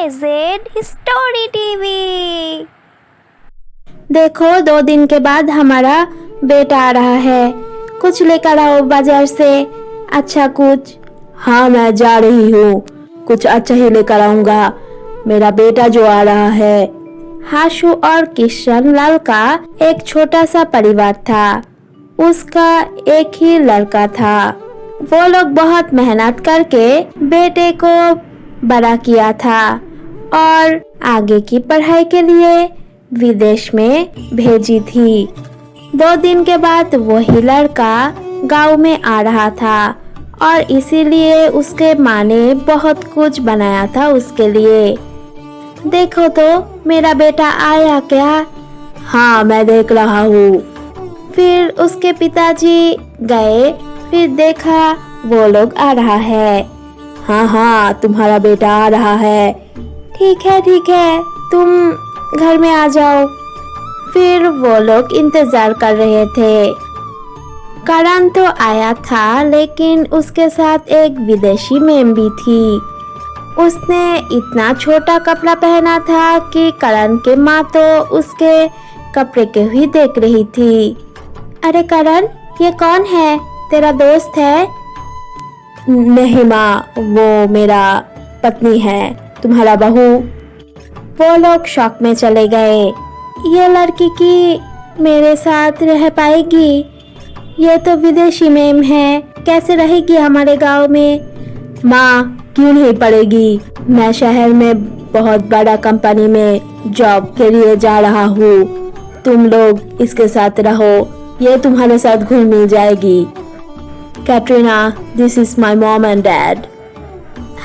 Z story TV. देखो 2 दिन के बाद हमारा बेटा आ रहा है, कुछ लेकर आओ बाजार से, अच्छा कुछ। हाँ मैं जा रही हूँ, कुछ अच्छा ही लेकर आऊंगा। मेरा बेटा जो आ रहा है। हाशु और किशन लाल का एक छोटा सा परिवार था। उसका एक ही लड़का था। वो लोग बहुत मेहनत करके बेटे को बड़ा किया था और आगे की पढ़ाई के लिए विदेश में भेजी थी। 2 दिन के बाद वही लड़का गांव में आ रहा था और इसीलिए उसके माँ ने बहुत कुछ बनाया था उसके लिए। देखो तो मेरा बेटा आया क्या? हाँ मैं देख रहा हूँ। फिर उसके पिताजी गए, फिर देखा वो लोग आ रहा है। हाँ तुम्हारा बेटा आ रहा है। ठीक है, तुम घर में आ जाओ। फिर वो लोग इंतजार कर रहे थे। करण तो आया था, लेकिन उसके साथ एक विदेशी मेम भी थी। उसने इतना छोटा कपड़ा पहना था कि करण के माँ तो उसके कपड़े के ही देख रही थी। अरे करण, ये कौन है? तेरा दोस्त है? नहीं माँ, वो मेरा पत्नी है, तुम्हारा बहू। वो लोग शॉक में चले गए। ये लड़की की मेरे साथ रह पाएगी? ये तो विदेशी मेम है, कैसे रहेगी हमारे गांव में? माँ क्यों नहीं पड़ेगी, मैं शहर में बहुत बड़ा कंपनी में जॉब के लिए जा रहा हूँ। तुम लोग इसके साथ रहो, ये तुम्हारे साथ घुल मिल जाएगी। Katrina, this is my mom and dad.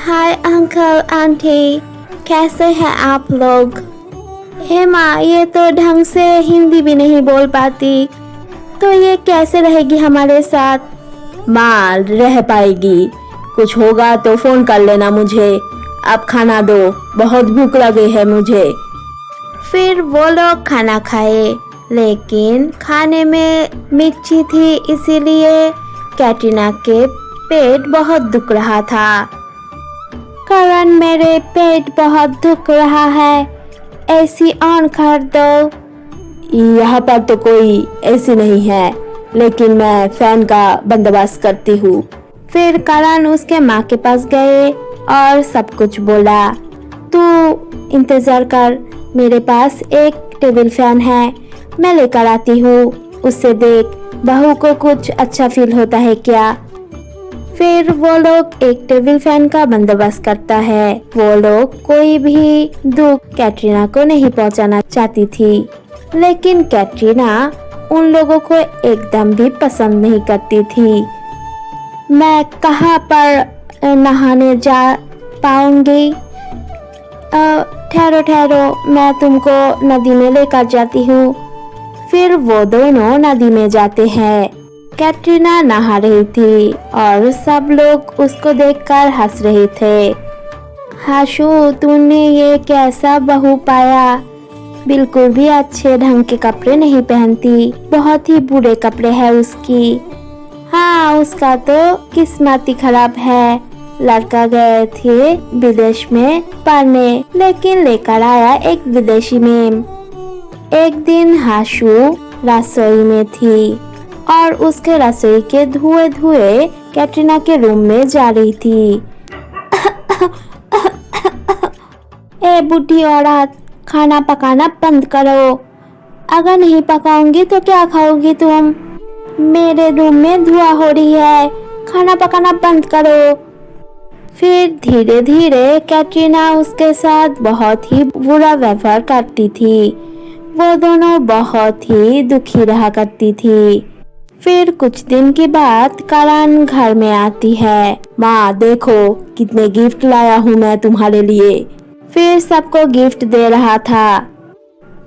Hi uncle aunty, कैसे हैं आप लोग? हे माँ, ये तो ढंग से हिंदी भी नहीं बोल पाती, तो ये कैसे रहेगी हमारे साथ? माँ रह पाएगी, कुछ होगा तो फोन कर लेना मुझे। अब खाना दो, बहुत भूख लगी है मुझे। फिर वो लोग खाना खाए, लेकिन खाने में मिर्ची थी, इसीलिए कैटरीना के पेट बहुत दुख रहा था। करण, मेरे पेट बहुत दुख रहा है, एसी ऑन कर दो। यहाँ पर तो कोई एसी नहीं है, लेकिन मैं फैन का बंदोबस्त करती हूँ। फिर करण उसके माँ के पास गए और सब कुछ बोला। तू इंतजार कर, मेरे पास एक टेबल फैन है, मैं लेकर आती हूँ, उससे देख बहू को कुछ अच्छा फील होता है क्या। फिर वो लोग एक टेबल फैन का बंदोबस्त करता है। वो लोग कोई भी दुख कैटरीना को नहीं पहुंचाना चाहती थी, लेकिन कैटरीना उन लोगों को एकदम भी पसंद नहीं करती थी। मैं कहाँ पर नहाने जा पाऊंगी? ठहरो, मैं तुमको नदी में लेकर जाती हूँ। फिर वो दोनों नदी में जाते हैं। कैटरीना नहा रही थी और सब लोग उसको देखकर हंस रहे थे। हाशु, तूने ये कैसा बहू पाया? बिल्कुल भी अच्छे ढंग के कपड़े नहीं पहनती, बहुत ही बुरे कपड़े हैं उसकी। हाँ, उसका तो किस्मत ही खराब है। लड़का गए थे विदेश में पढ़ने, लेकिन लेकर आया एक विदेशी मेम। एक दिन हाशु रसोई में थी और उसके रसोई के धुएं कैटरीना के रूम में जा रही थी। ए बुढ़ी औरत, खाना पकाना बंद करो। अगर नहीं पकाऊंगी तो क्या खाओगी तुम? मेरे रूम में धुआं हो रही है, खाना पकाना बंद करो। फिर धीरे धीरे कैटरीना उसके साथ बहुत ही बुरा व्यवहार करती थी। वो दोनों बहुत ही दुखी रहा करती थी। फिर कुछ दिन के बाद करण घर में आती है। माँ देखो कितने गिफ्ट लाया हूँ मैं तुम्हारे लिए। फिर सबको गिफ्ट दे रहा था।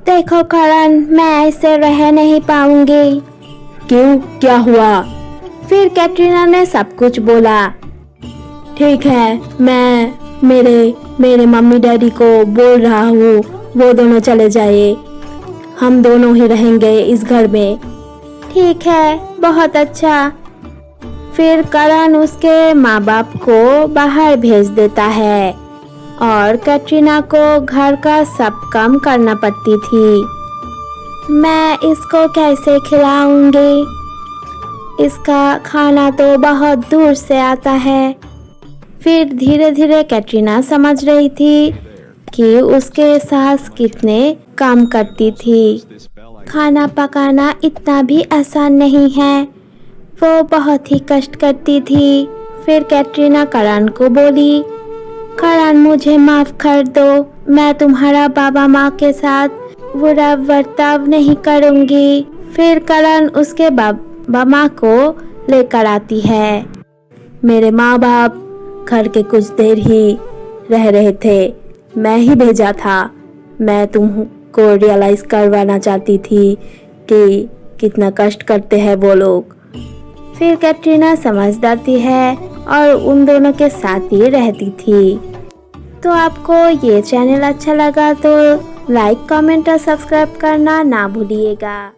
देखो करण, मैं ऐसे रह नहीं पाऊंगी। क्यों, क्या हुआ? फिर कैटरीना ने सब कुछ बोला। ठीक है, मैं मेरे मम्मी डैडी को बोल रहा हूँ, वो दोनों चले जाए, हम दोनों ही रहेंगे इस घर में। ठीक है, बहुत अच्छा। फिर करण उसके माँ बाप को बाहर भेज देता है। और कैटरीना को घर का सब काम करना पड़ती थी। मैं इसको कैसे खिलाऊंगी? इसका खाना तो बहुत दूर से आता है। फिर धीरे धीरे कैटरीना समझ रही थी कि उसके सास कितने काम करती थी। खाना पकाना इतना भी आसान नहीं है, वो बहुत ही कष्ट करती थी। फिर कैटरीना करण को बोली, करण मुझे माफ़ कर दो, मैं तुम्हारा बाबा माँ के साथ बुरा बर्ताव नहीं करूँगी। फिर करण उसके बाबा माँ को लेकर आती है। मेरे माँ बाप घर के कुछ देर ही रह रहे थे, मैं ही भेजा था। मैं तुमको रियलाइज़ करवाना चाहती थी कि कितना कष्ट करते हैं वो लोग। फिर कैटरीना समझ जाती है और उन दोनों के साथ ही रहती थी। तो आपको ये चैनल अच्छा लगा तो लाइक, कमेंट और सब्सक्राइब करना ना भूलिएगा।